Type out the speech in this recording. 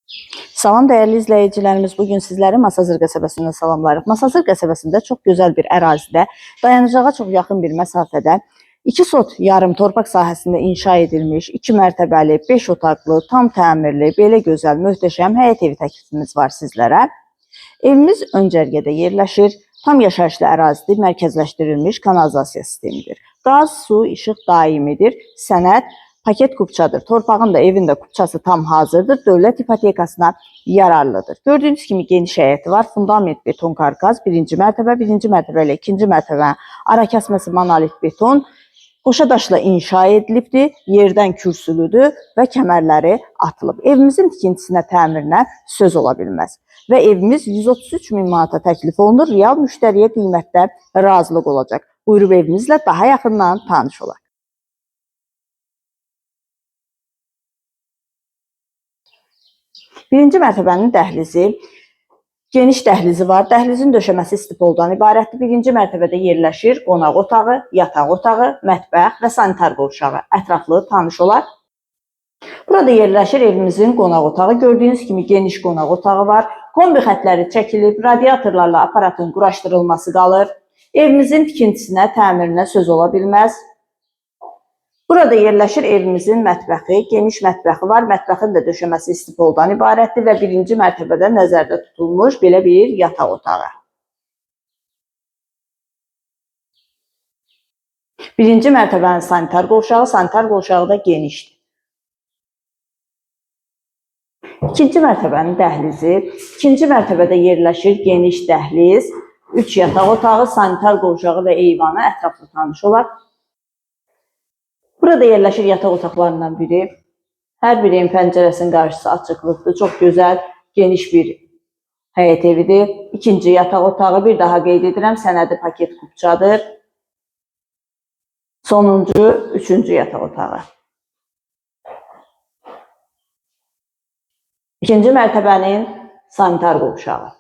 Salam dəyərli izləyicilərimiz, bugün sizləri Masazır qəsəbəsindən salamlayırıq. Masazır qəsəbəsində çox gözəl bir ərazidə, dayanacağa çox yaxın bir məsafədə 2 sot yarım torpaq sahəsində inşa edilmiş, 2 mərtəbəli, 5 otaqlı, tam təmirli, belə gözəl, möhtəşəm həyət evi təklifimiz var sizlərə. Evimiz ön cərgədə yerləşir, tam yaşayışlı ərazidir, mərkəzləşdirilmiş kanalizasiya sistemidir. Qaz, su, işıq daimidir, sənəd paket kupçadır. Torpağın da evin də kupçası tam hazırdır. Dövlət ipotekasına yararlıdır. Gördüyünüz kimi geniş həyəti var. Fundament beton karkas, birinci mərtəbə ilə ikinci mərtəbə ara kəsməsi monolit beton. Qoşa daşla inşa edilibdir, yerdən kürsülüdür və kəmərləri atılıb. Evimizin tikintisinə, təmirinə söz ola bilməz. Və evimiz 133 min manata təklif olunur. Real müştəriyə qiymətdə razılıq olacaq. Buyurub evimizlə daha yaxından tanış olaq. Birinci mərtəbənin dəhlizi, geniş dəhlizi var. Dəhlizin döşəməsi stipoldan ibarətdir. Birinci mərtəbədə yerləşir qonaq otağı, yataq otağı, mətbəx və sanitar qovşağı. Ətraflı tanış olaq. Burada yerləşir evimizin qonaq otağı. Gördüyünüz kimi geniş qonaq otağı var. Kombi xətləri çəkilib, radiatorlarla aparatın quraşdırılması qalır. Evimizin tikintisinə, təmirinə söz ola bilməz. Burada yerləşir evimizin mətbəxi, geniş mətbəxi var. Mətbəxin də döşəməsi stipoldan ibarətdir və birinci mərtəbədə nəzərdə tutulmuş belə bir yataq otağı. Birinci mərtəbənin sanitar qovşağı da genişdir. İkinci mərtəbənin dəhlizi, ikinci mərtəbədə yerləşir geniş dəhliz, 3 yataq otağı, sanitar qovşağı və eyvanı ətraflı tanış olaq. Burada yerləşir yataq otaqlarından biri. Hər bir evin pəncərəsinin qarşısı açıqlıqdır. Çox gözəl, geniş bir həyət evidir. İkinci yataq otağı, bir daha qeyd edirəm, sənədi paket kupçadır. Sonuncu, üçüncü yataq otağı. İkinci mərtəbənin sanitar qovşağı.